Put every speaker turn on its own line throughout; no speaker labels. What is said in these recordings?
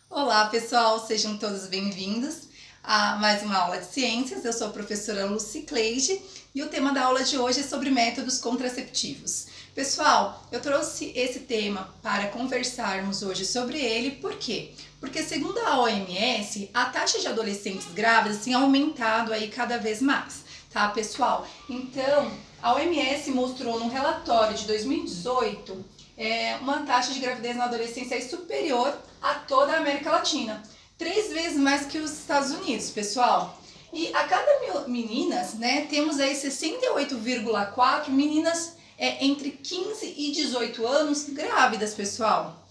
Olá pessoal, sejam todos bem-vindos a mais uma aula de ciências. Eu sou a professora Lucicleide e o tema da aula de hoje é sobre métodos contraceptivos. Pessoal, eu trouxe esse tema para conversarmos hoje sobre ele, por quê? Porque segundo a OMS, a taxa de adolescentes grávidas tem aumentado aí cada vez mais, tá pessoal? Então, a OMS mostrou num relatório de 2018 uma taxa de gravidez na adolescência superior a toda a América Latina. 3 vezes mais que os Estados Unidos, pessoal. E a cada meninas, né, temos aí 68,4 meninas entre 15 e 18 anos grávidas, pessoal.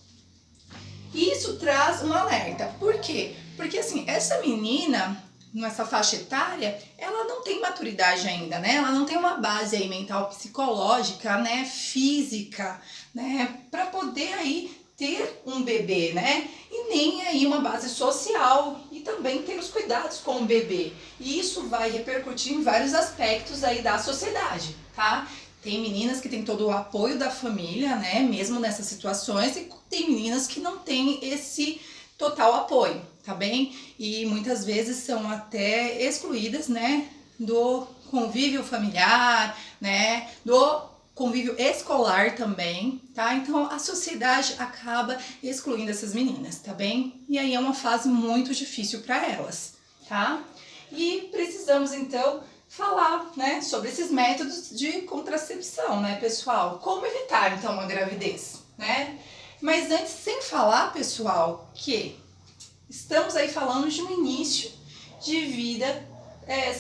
E isso traz um alerta. Por quê? Porque assim, essa menina, nessa faixa etária, ela não tem maturidade ainda, né? Ela não tem uma base aí mental, psicológica, né, física, né, para poder aí ter um bebê, né? E nem aí uma base social e também ter os cuidados com o bebê. E isso vai repercutir em vários aspectos aí da sociedade, tá? Tem meninas que têm todo o apoio da família, né, mesmo nessas situações, e tem meninas que não têm esse total apoio, tá bem? E muitas vezes são até excluídas, né, do convívio familiar, né, do convívio escolar também, tá? Então a sociedade acaba excluindo essas meninas, tá bem? E aí é uma fase muito difícil para elas, tá? E precisamos então falar, né, sobre esses métodos de contracepção, né, pessoal? Como evitar então uma gravidez, né? Mas antes, sem falar, pessoal, que estamos aí falando de um início de vida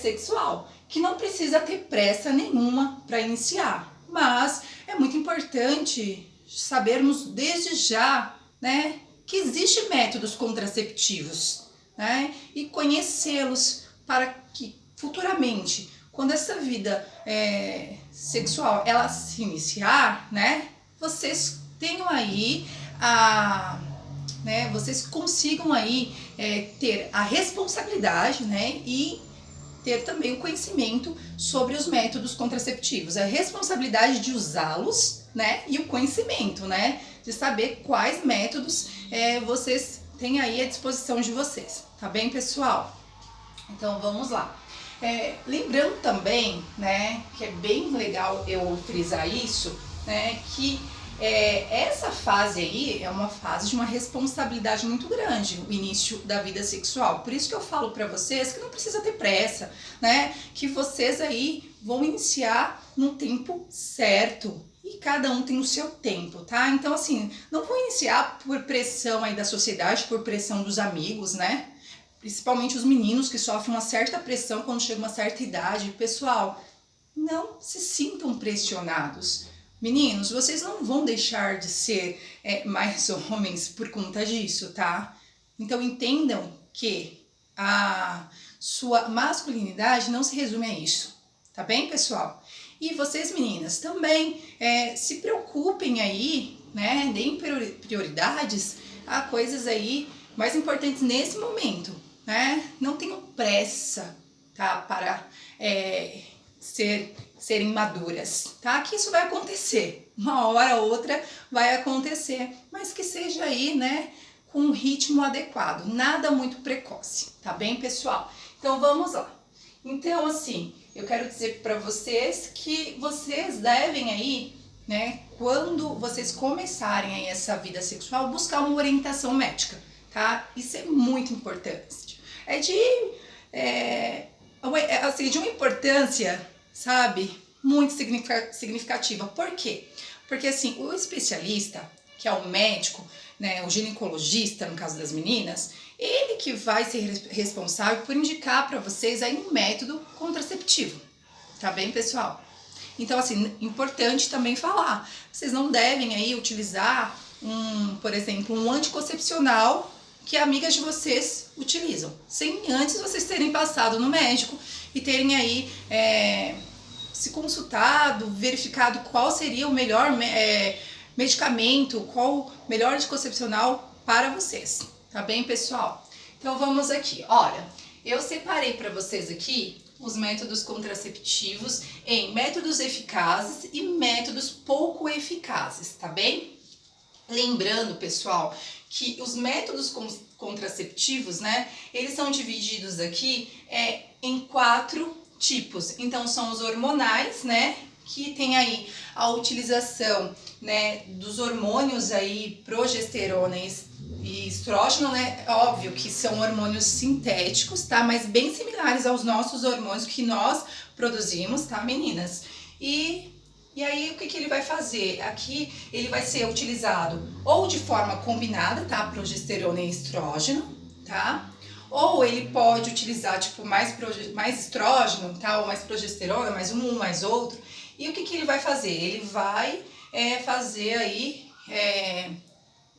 sexual, que não precisa ter pressa nenhuma para iniciar. Mas é muito importante sabermos desde já, né, que existem métodos contraceptivos, né, e conhecê-los para que futuramente, quando essa vida sexual ela se iniciar, né, vocês tenham aí vocês consigam aí ter a responsabilidade, né, e ter também o conhecimento sobre os métodos contraceptivos, a responsabilidade de usá-los, né, e o conhecimento, né, de saber quais métodos vocês têm aí à disposição de vocês, tá bem, pessoal? Então vamos lá. Lembrando também, né, que é bem legal eu frisar isso, né, que essa fase aí é uma fase de uma responsabilidade muito grande, o início da vida sexual. Por isso que eu falo para vocês que não precisa ter pressa, né? Que vocês aí vão iniciar no tempo certo. E cada um tem o seu tempo, tá? Então, assim, não vou iniciar por pressão aí da sociedade, por pressão dos amigos, né? Principalmente os meninos que sofrem uma certa pressão quando chega uma certa idade. Pessoal, não se sintam pressionados. Meninos, vocês não vão deixar de ser mais homens por conta disso, tá? Então entendam que a sua masculinidade não se resume a isso, tá bem, pessoal? E vocês, meninas, também se preocupem aí, né? Deem prioridades a coisas aí mais importantes nesse momento, né? Não tenham pressa, tá? Para serem maduras, tá? Que isso vai acontecer, uma hora ou outra vai acontecer, mas que seja aí, né, com um ritmo adequado, nada muito precoce, tá bem, pessoal? Então vamos lá. Então, assim, eu quero dizer para vocês que vocês devem aí, né, quando vocês começarem aí essa vida sexual, buscar uma orientação médica, tá? Isso é muito importante. Assim, de uma importância, sabe, muito significativa. Por quê? Porque assim, o especialista, que é o médico, né, o ginecologista, no caso das meninas, ele que vai ser responsável por indicar para vocês aí um método contraceptivo, tá bem, pessoal? Então, assim, importante também falar, vocês não devem aí utilizar por exemplo, um anticoncepcional que amigas de vocês utilizam, sem antes vocês terem passado no médico e terem aí se consultado, verificado qual seria o melhor medicamento, qual o melhor anticoncepcional para vocês, tá bem, pessoal? Então vamos aqui, olha, eu separei para vocês aqui os métodos contraceptivos em métodos eficazes e métodos pouco eficazes, tá bem? Lembrando, pessoal, que os métodos contraceptivos, né, eles são divididos aqui em 4 tipos. Então, são os hormonais, né, que tem aí a utilização, né, dos hormônios aí, progesterona e estrógeno, né, óbvio que são hormônios sintéticos, tá, mas bem similares aos nossos hormônios que nós produzimos, tá, meninas? E aí, o que ele vai fazer? Aqui, ele vai ser utilizado ou de forma combinada, tá? Progesterona e estrógeno, tá? Ou ele pode utilizar, tipo, mais estrógeno, tá? Ou mais progesterona, mais um, mais outro. E o que ele vai fazer? Ele vai fazer aí,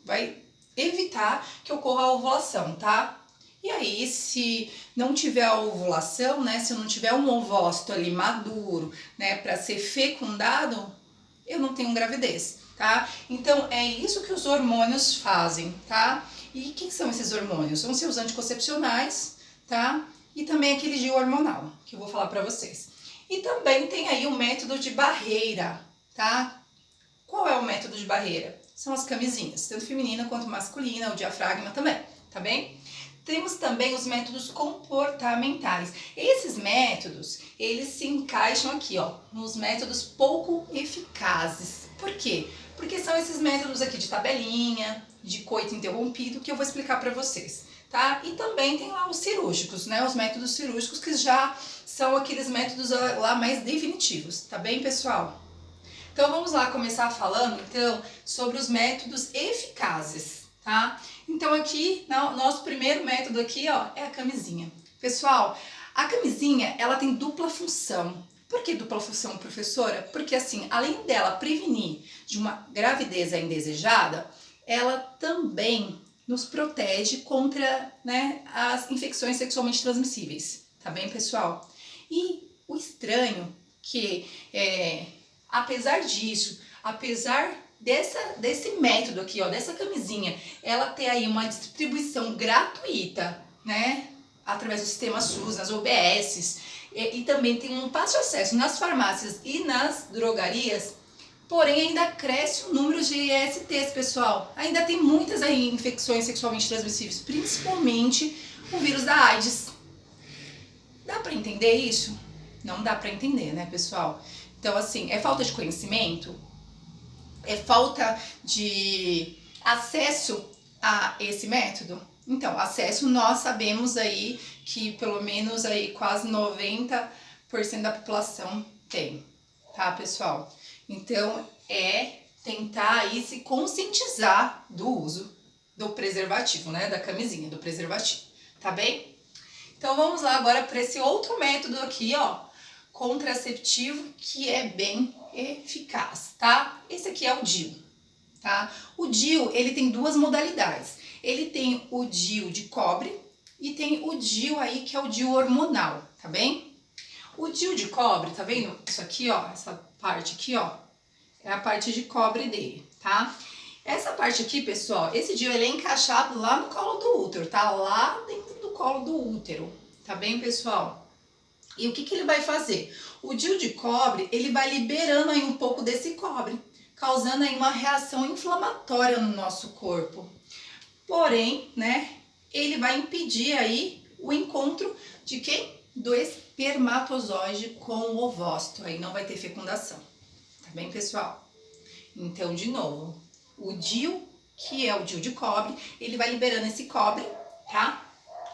vai evitar que ocorra a ovulação, tá? E aí, se não tiver a ovulação, né, se não tiver um ovócito ali maduro, né, para ser fecundado, eu não tenho gravidez, tá? Então, é isso que os hormônios fazem, tá? E quem são esses hormônios? Vão ser os anticoncepcionais, tá? E também aquele DIU hormonal, que eu vou falar para vocês. E também tem aí o método de barreira, tá? Qual é o método de barreira? São as camisinhas, tanto feminina quanto masculina, o diafragma também, tá bem? Temos também os métodos comportamentais. Esses métodos, eles se encaixam aqui, ó, nos métodos pouco eficazes. Por quê? Porque são esses métodos aqui de tabelinha, de coito interrompido, que eu vou explicar para vocês, tá? E também tem lá os cirúrgicos, né? Os métodos cirúrgicos que já são aqueles métodos lá mais definitivos, tá bem, pessoal? Então vamos lá começar falando, então, sobre os métodos eficazes, tá? Então aqui, nosso primeiro método aqui, ó, é a camisinha. Pessoal, a camisinha, ela tem dupla função. Por que dupla função, professora? Porque assim, além dela prevenir de uma gravidez indesejada, ela também nos protege contra, né, as infecções sexualmente transmissíveis. Tá bem, pessoal? E o estranho que, apesar disso, apesar desse método aqui, ó, dessa camisinha, ela ter aí uma distribuição gratuita, né, através do sistema SUS, nas OBSs, e também tem um fácil acesso nas farmácias e nas drogarias, porém ainda cresce o número de ISTs, pessoal. Ainda tem muitas aí infecções sexualmente transmissíveis, principalmente o vírus da AIDS. Dá para entender isso? Não dá para entender, né, pessoal? Então, assim, é falta de conhecimento? É falta de acesso a esse método? Então, acesso nós sabemos aí que pelo menos aí quase 90% da população tem, tá, pessoal? Então, é tentar aí se conscientizar do uso do preservativo, né, da camisinha, do preservativo, tá bem? Então, vamos lá agora para esse outro método aqui, ó, contraceptivo, que é bem eficaz, tá? Esse aqui é o DIU, tá? O DIU, ele tem duas modalidades. Ele tem o DIU de cobre e tem o DIU aí, que é o DIU hormonal, tá bem? O DIU de cobre, tá vendo? Isso aqui, ó, essa parte aqui, ó, é a parte de cobre dele, tá? Essa parte aqui, pessoal, esse DIU, ele é encaixado lá no colo do útero, tá? Lá dentro do colo do útero, tá bem, pessoal? E o que ele vai fazer? O DIU de cobre, ele vai liberando aí um pouco desse cobre, causando aí uma reação inflamatória no nosso corpo. Porém, né, ele vai impedir aí o encontro de quem? Do espermatozoide com o ovócito, aí não vai ter fecundação. Tá bem, pessoal? Então, de novo, o DIU, que é o DIU de cobre, ele vai liberando esse cobre, tá?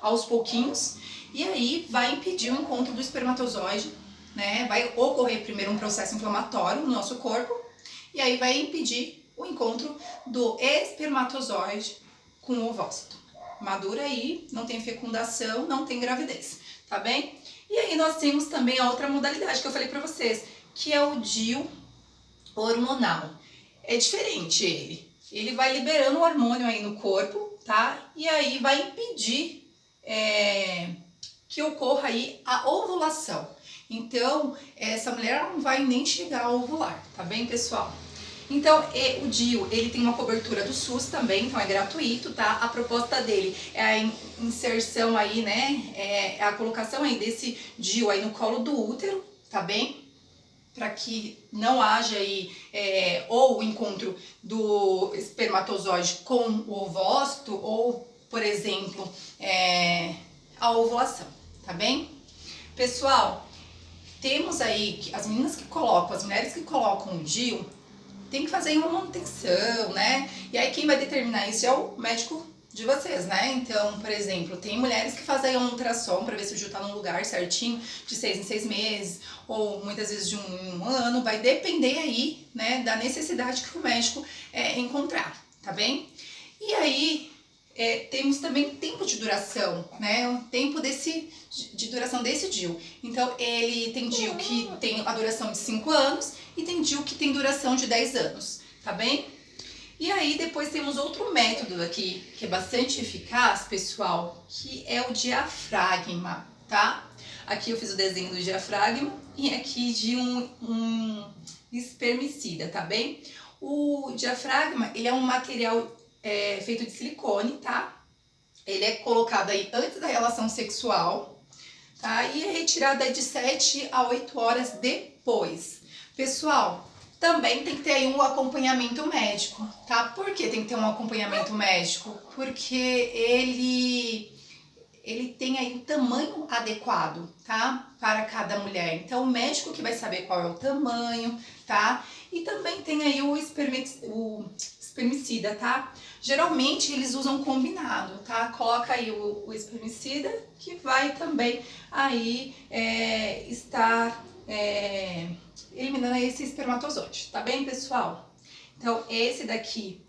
Aos pouquinhos. E aí vai impedir o encontro do espermatozoide, né? Vai ocorrer primeiro um processo inflamatório no nosso corpo, e aí vai impedir o encontro do espermatozoide com o ovócito. Madura aí, não tem fecundação, não tem gravidez, tá bem? E aí nós temos também a outra modalidade que eu falei pra vocês, que é o DIU hormonal. É diferente ele. Ele vai liberando o hormônio aí no corpo, tá? E aí vai impedir que ocorra aí a ovulação. Então, essa mulher não vai nem chegar a ovular, tá bem, pessoal? Então, o DIU, ele tem uma cobertura do SUS também, então é gratuito, tá? A proposta dele é a inserção aí, né? É a colocação aí desse DIU aí no colo do útero, tá bem? para que não haja aí ou o encontro do espermatozoide com o ovócito ou, por exemplo, a ovulação, tá bem? Pessoal, temos aí que as meninas que colocam, as mulheres que colocam o DIU, tem que fazer uma manutenção, né? E aí quem vai determinar isso é o médico de vocês, né? Então, por exemplo, tem mulheres que fazem um ultrassom para ver se o DIU tá no lugar certinho, de 6 em 6 meses, ou muitas vezes de um ano, vai depender aí, né, da necessidade que o médico encontrar, tá bem? E aí, temos também tempo de duração, né? O tempo de duração desse DIU. Então, ele tem DIU que tem a duração de 5 anos e tem DIU que tem duração de 10 anos, tá bem? E aí, depois temos outro método aqui, que é bastante eficaz, pessoal, que é o diafragma, tá? Aqui eu fiz o desenho do diafragma e aqui de um espermicida, tá bem? O diafragma, ele é um material feito de silicone, tá? Ele é colocado aí antes da relação sexual, tá? E é retirado aí de 7 a 8 horas depois. Pessoal, também tem que ter aí um acompanhamento médico, tá? Por que tem que ter um acompanhamento médico? Porque ele tem aí o tamanho adequado, tá? Para cada mulher. Então, o médico que vai saber qual é o tamanho, tá? E também tem aí o espermicida, tá? Geralmente eles usam combinado, tá? Coloca aí o espermicida que vai também aí estar eliminando esse espermatozoide, tá bem, pessoal? Então, esse daqui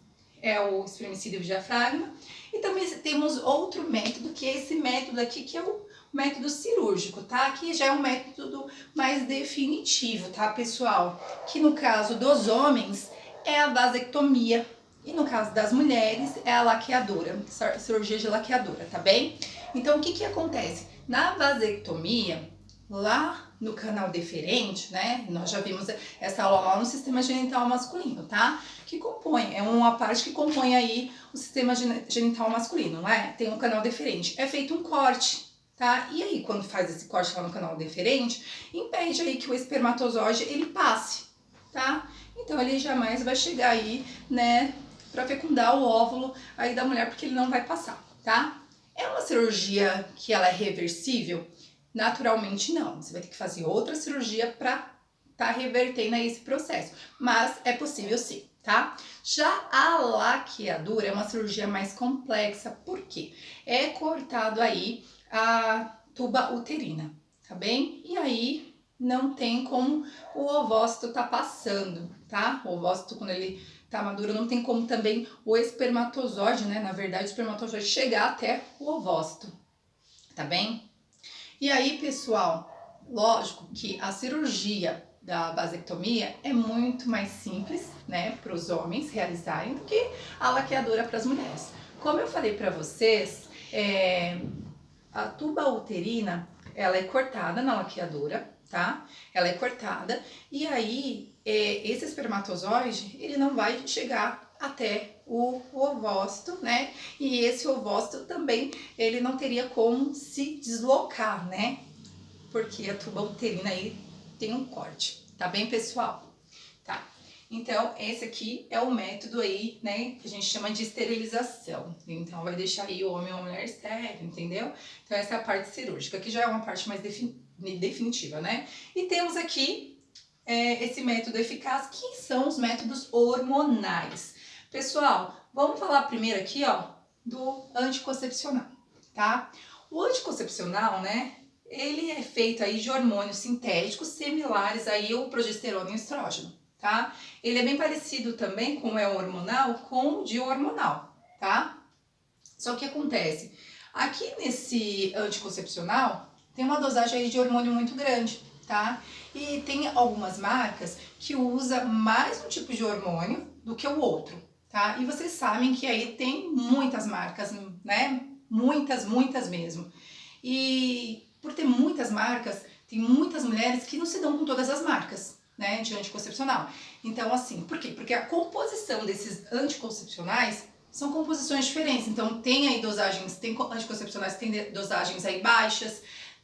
é o espermicida e o diafragma. E também temos outro método, que é esse método aqui, que é o método cirúrgico, tá? Aqui já é um método mais definitivo, tá, pessoal? Que no caso dos homens é a vasectomia e no caso das mulheres é a laqueadura, cirurgia de laqueadura, tá bem? Então, o que que acontece? Na vasectomia, lá no canal deferente, né? Nós já vimos essa aula lá no sistema genital masculino, tá? Que compõe, é uma parte que compõe aí o sistema genital masculino, não é? Tem um canal deferente. É feito um corte, tá? E aí, quando faz esse corte lá no canal deferente, impede aí que o espermatozoide, ele passe, tá? Então, ele jamais vai chegar aí, né, pra fecundar o óvulo aí da mulher, porque ele não vai passar, tá? É uma cirurgia que ela é reversível? Naturalmente não, você vai ter que fazer outra cirurgia para tá revertendo aí esse processo, mas é possível sim, tá? Já a laqueadura é uma cirurgia mais complexa, por quê? É cortado aí a tuba uterina, tá bem? E aí não tem como o ovócito tá passando, tá? O ovócito, quando ele tá maduro, não tem como também o espermatozoide, né? Na verdade, o espermatozoide chegar até o ovócito, tá bem? E aí, pessoal, lógico que a cirurgia da vasectomia é muito mais simples, né, para os homens realizarem do que a laqueadura para as mulheres. Como eu falei para vocês, a tuba uterina, ela é cortada na laqueadura, tá? Ela é cortada e aí esse espermatozoide, ele não vai chegar até o ovócito, né? E esse ovócito também, ele não teria como se deslocar, né? Porque a tuba uterina aí tem um corte, tá bem, pessoal? Tá. Então, esse aqui é o método aí, né, que a gente chama de esterilização. Então, vai deixar aí o homem ou a mulher estéril, entendeu? Então, essa é a parte cirúrgica, que já é uma parte mais definitiva, né? E temos aqui esse método eficaz, que são os métodos hormonais. Pessoal, vamos falar primeiro aqui, ó, do anticoncepcional, tá? O anticoncepcional, né, ele é feito aí de hormônios sintéticos similares aí ao progesterona e estrógeno, tá? Ele é bem parecido também com o hormonal com o DIU hormonal, tá? Só que acontece, aqui nesse anticoncepcional tem uma dosagem aí de hormônio muito grande, tá? E tem algumas marcas que usa mais um tipo de hormônio do que o outro, tá? E vocês sabem que aí tem muitas marcas, né? Muitas mesmo. E por ter muitas marcas, tem muitas mulheres que não se dão com todas as marcas, né, de anticoncepcional. Então, assim, por quê? Porque a composição desses anticoncepcionais são composições diferentes. Então, tem aí dosagens, tem anticoncepcionais que tem dosagens aí baixas,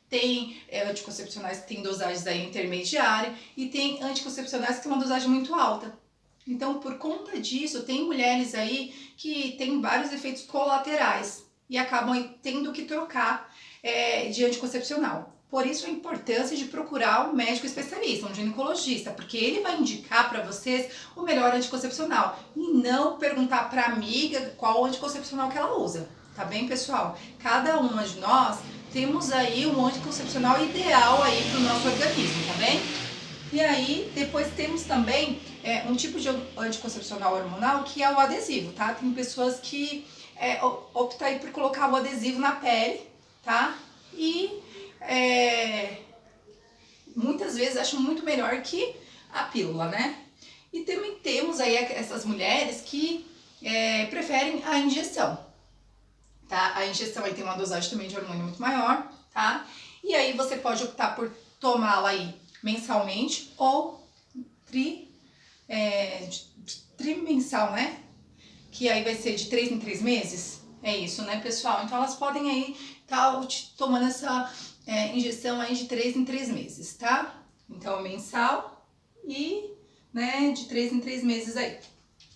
tem anticoncepcionais que têm dosagens aí intermediária e tem anticoncepcionais que têm uma dosagem muito alta. Então, por conta disso, tem mulheres aí que têm vários efeitos colaterais e acabam aí tendo que trocar de anticoncepcional. Por isso a importância de procurar um médico especialista, um ginecologista, porque ele vai indicar para vocês o melhor anticoncepcional e não perguntar para a amiga qual anticoncepcional que ela usa, tá bem, pessoal? Cada uma de nós temos aí um anticoncepcional ideal aí para o nosso organismo, tá bem? E aí, depois temos também um tipo de anticoncepcional hormonal que é o adesivo, tá? Tem pessoas que optam aí por colocar o adesivo na pele, tá? E muitas vezes acham muito melhor que a pílula, né? E também temos aí essas mulheres que preferem a injeção, tá? A injeção aí tem uma dosagem também de hormônio muito maior, tá? E aí você pode optar por tomá-la aí mensalmente ou trimensal, né? Que aí vai ser de 3 em 3 meses. É isso, né, pessoal? Então elas podem aí estar tomando essa injeção aí de 3 em 3 meses, tá? Então mensal e, né, de 3 em 3 meses aí,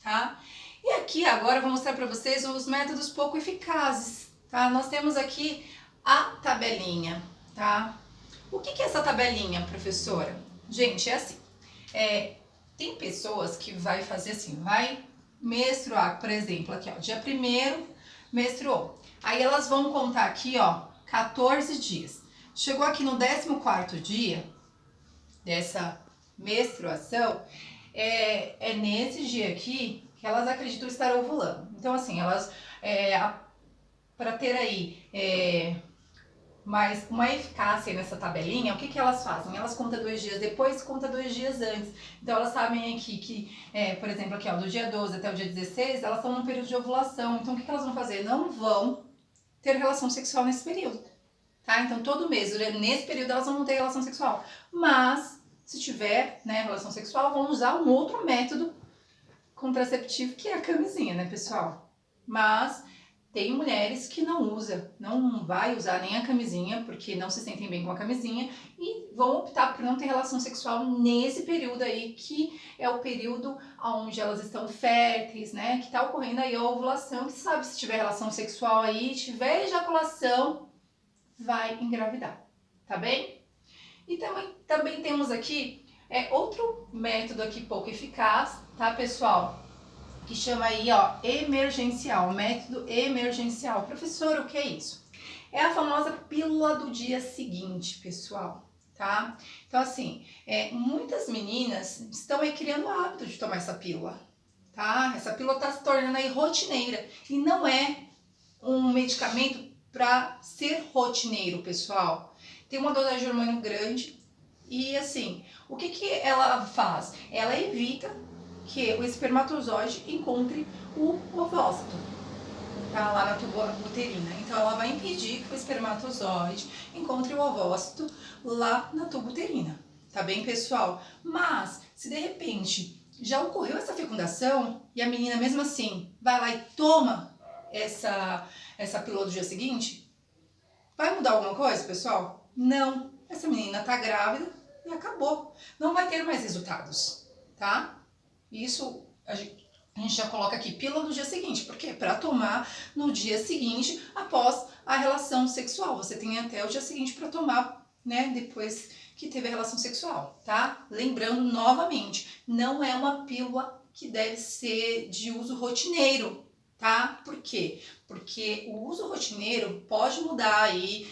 tá? E aqui agora eu vou mostrar para vocês os métodos pouco eficazes, tá? Nós temos aqui a tabelinha, tá? O que é essa tabelinha, professora? Gente, é assim, tem pessoas que vai fazer assim, vai menstruar, por exemplo, aqui ó, dia 1º menstruou. Aí elas vão contar aqui ó, 14 dias. Chegou aqui no 14º dia dessa menstruação, é nesse dia aqui que elas acreditam estar ovulando. Então assim, elas, para ter aí mas uma eficácia nessa tabelinha, o que elas fazem? Elas contam 2 dias depois, contam 2 dias antes. Então elas sabem aqui que, por exemplo, aqui ó, do dia 12 até o dia 16, elas estão num período de ovulação. Então o que elas vão fazer? Não vão ter relação sexual nesse período, tá? Então todo mês, nesse período elas vão ter relação sexual. Mas, se tiver, né, relação sexual, vão usar um outro método contraceptivo, que é a camisinha, né, pessoal? Mas tem mulheres que não vai usar nem a camisinha, porque não se sentem bem com a camisinha, e vão optar por não ter relação sexual nesse período aí, que é o período onde elas estão férteis, né? Que tá ocorrendo aí a ovulação, que sabe se tiver relação sexual aí, tiver ejaculação, vai engravidar, tá bem? E também temos aqui outro método aqui pouco eficaz, tá, pessoal? Que chama aí, ó, emergencial, método emergencial. Professor, o que é isso? É a famosa pílula do dia seguinte, pessoal, tá? Então, assim, muitas meninas estão aí criando o hábito de tomar essa pílula, tá? Essa pílula tá se tornando aí rotineira e não é um medicamento para ser rotineiro, pessoal. Tem uma dosagem de hormônio grande e, assim, o que ela faz? Ela evita que o espermatozoide encontre o ovócito, tá? Lá na tuba uterina. Então ela vai impedir que o espermatozoide encontre o ovócito lá na tuba uterina, tá bem, pessoal? Mas se de repente já ocorreu essa fecundação e a menina mesmo assim vai lá e toma essa pílula do dia seguinte, vai mudar alguma coisa, pessoal? Não. Essa menina tá grávida e acabou. Não vai ter mais resultados, tá? Isso a gente já coloca aqui, pílula do dia seguinte. Por quê? Para tomar no dia seguinte, após a relação sexual. Você tem até o dia seguinte para tomar, né? Depois que teve a relação sexual, tá? Lembrando novamente, não é uma pílula que deve ser de uso rotineiro, tá? Por quê? Porque o uso rotineiro pode mudar aí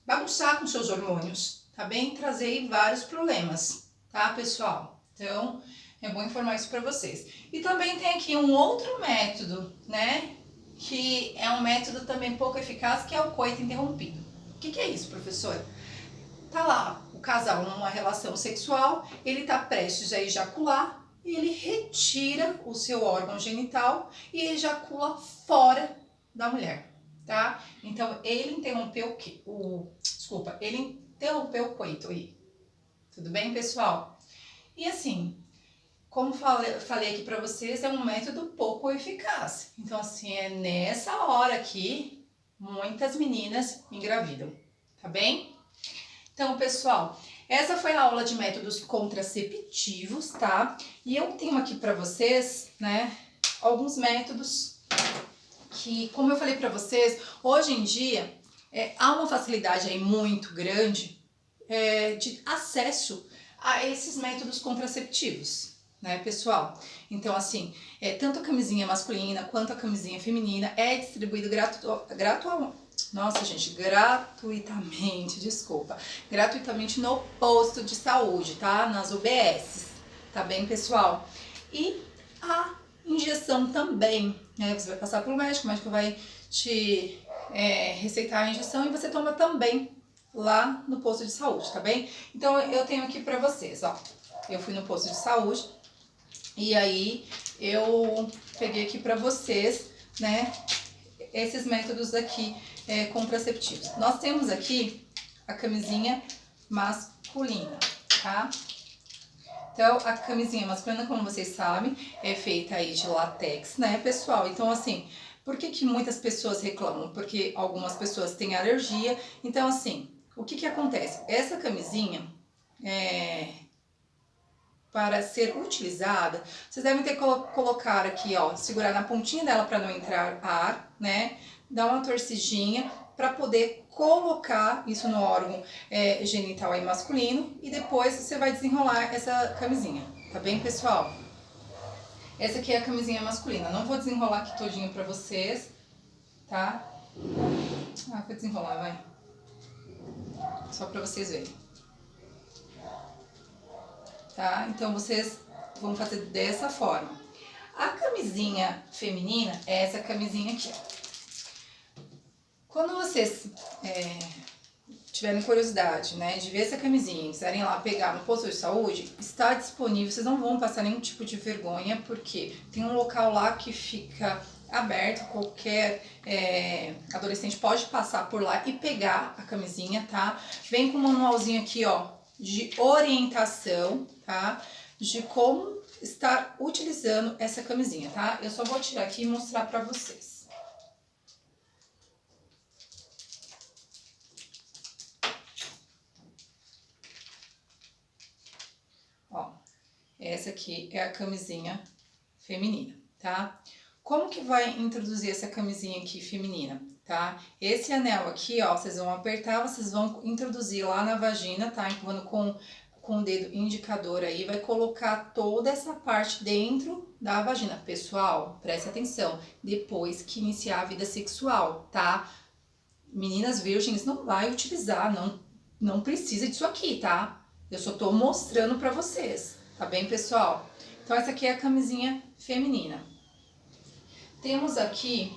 bagunçar com seus hormônios, tá bem? Trazer aí vários problemas, tá, pessoal? Então, é bom informar isso para vocês. E também tem aqui um outro método, né? Que é um método também pouco eficaz, que é o coito interrompido. O que é isso, professora? Tá lá o casal numa relação sexual, ele tá prestes a ejacular e ele retira o seu órgão genital e ejacula fora da mulher, tá? Então ele interrompeu ele interrompeu o coito aí. Tudo bem, pessoal? E assim, como falei aqui para vocês, é um método pouco eficaz. Então, assim, é nessa hora que muitas meninas engravidam, tá bem? Então, pessoal, essa foi a aula de métodos contraceptivos, tá? E eu tenho aqui pra vocês, né, alguns métodos que, como eu falei pra vocês, hoje em dia há uma facilidade aí muito grande de acesso a esses métodos contraceptivos, né, pessoal? Então, assim, tanto a camisinha masculina quanto a camisinha feminina é distribuído gratuitamente no posto de saúde, tá? Nas UBSs, tá bem, pessoal? E a injeção também, né? Você vai passar pelo médico, o médico vai te receitar a injeção e você toma também lá no posto de saúde, tá bem? Então, eu tenho aqui pra vocês, ó. Eu fui no posto de saúde e aí eu peguei aqui pra vocês, né, esses métodos aqui contraceptivos. Nós temos aqui a camisinha masculina, tá? Então, a camisinha masculina, como vocês sabem, é feita aí de látex, né, pessoal? Então, assim, por que muitas pessoas reclamam? Porque algumas pessoas têm alergia. Então, assim, o que acontece? Essa camisinha, para ser utilizada, vocês devem ter que colocar aqui, ó, segurar na pontinha dela para não entrar ar, né? Dar uma torcidinha para poder colocar isso no órgão genital aí masculino e depois você vai desenrolar essa camisinha, tá bem, pessoal? Essa aqui é a camisinha masculina. Não vou desenrolar aqui todinho para vocês, tá? Vou desenrolar, vai. Só para vocês verem. Tá? Então, vocês vão fazer dessa forma. A camisinha feminina é essa camisinha aqui, ó. Quando vocês tiverem curiosidade, né, de ver essa camisinha e quiserem lá pegar no posto de saúde, está disponível, vocês não vão passar nenhum tipo de vergonha, porque tem um local lá que fica aberto, qualquer adolescente pode passar por lá e pegar a camisinha, tá? Vem com um manualzinho aqui, ó, de orientação, tá? De como estar utilizando essa camisinha, tá? Eu só vou tirar aqui e mostrar pra vocês. Ó, essa aqui é a camisinha feminina, tá? Como que vai introduzir essa camisinha aqui feminina, tá? Esse anel aqui, ó, vocês vão apertar, vocês vão introduzir lá na vagina, tá? Empurrando com o dedo indicador aí, vai colocar toda essa parte dentro da vagina. Pessoal, preste atenção, depois que iniciar a vida sexual, tá? Meninas virgens não vai utilizar, não precisa disso aqui, tá? Eu só tô mostrando pra vocês, tá bem, pessoal? Então, essa aqui é a camisinha feminina. Temos aqui,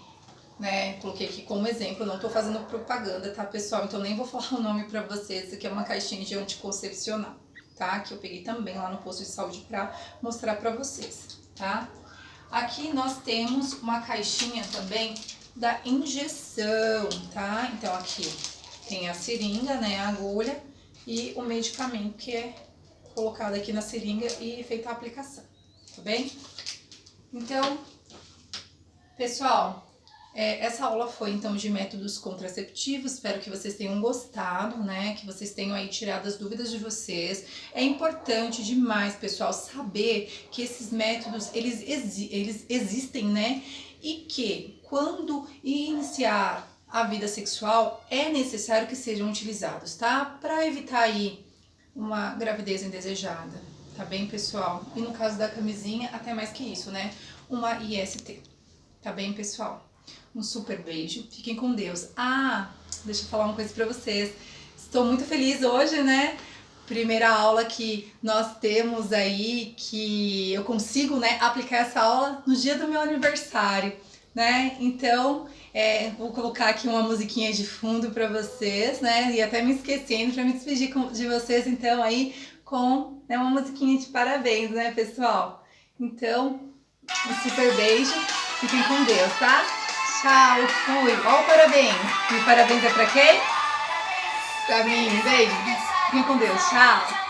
né, coloquei aqui como exemplo, não tô fazendo propaganda, tá, pessoal? Então, nem vou falar o nome pra vocês. Isso aqui é uma caixinha de anticoncepcional, tá? Que eu peguei também lá no posto de saúde pra mostrar pra vocês, tá? Aqui nós temos uma caixinha também da injeção, tá? Então, aqui tem a seringa, né, a agulha e o medicamento que é colocado aqui na seringa e feita a aplicação, tá bem? Então, pessoal, essa aula foi então de métodos contraceptivos. Espero que vocês tenham gostado, né? Que vocês tenham aí tirado as dúvidas de vocês. É importante demais, pessoal, saber que esses métodos, eles existem, né? E que quando iniciar a vida sexual é necessário que sejam utilizados, tá? Para evitar aí uma gravidez indesejada, tá bem, pessoal? E no caso da camisinha, até mais que isso, né? Uma IST, tá bem, pessoal? Um super beijo, fiquem com Deus. Deixa eu falar uma coisa pra vocês. Estou muito feliz hoje, né? Primeira aula que nós temos aí, que eu consigo, né, aplicar essa aula no dia do meu aniversário, né? Então, vou colocar aqui uma musiquinha de fundo pra vocês, né? E até me esquecendo pra me despedir de vocês, então, aí com uma musiquinha de parabéns, né, pessoal? Então, um super beijo, fiquem com Deus, tá? Tchau, fui. Ó o parabéns. E parabéns é pra quem? Pra mim. Beijo. Fiquem com Deus. Tchau.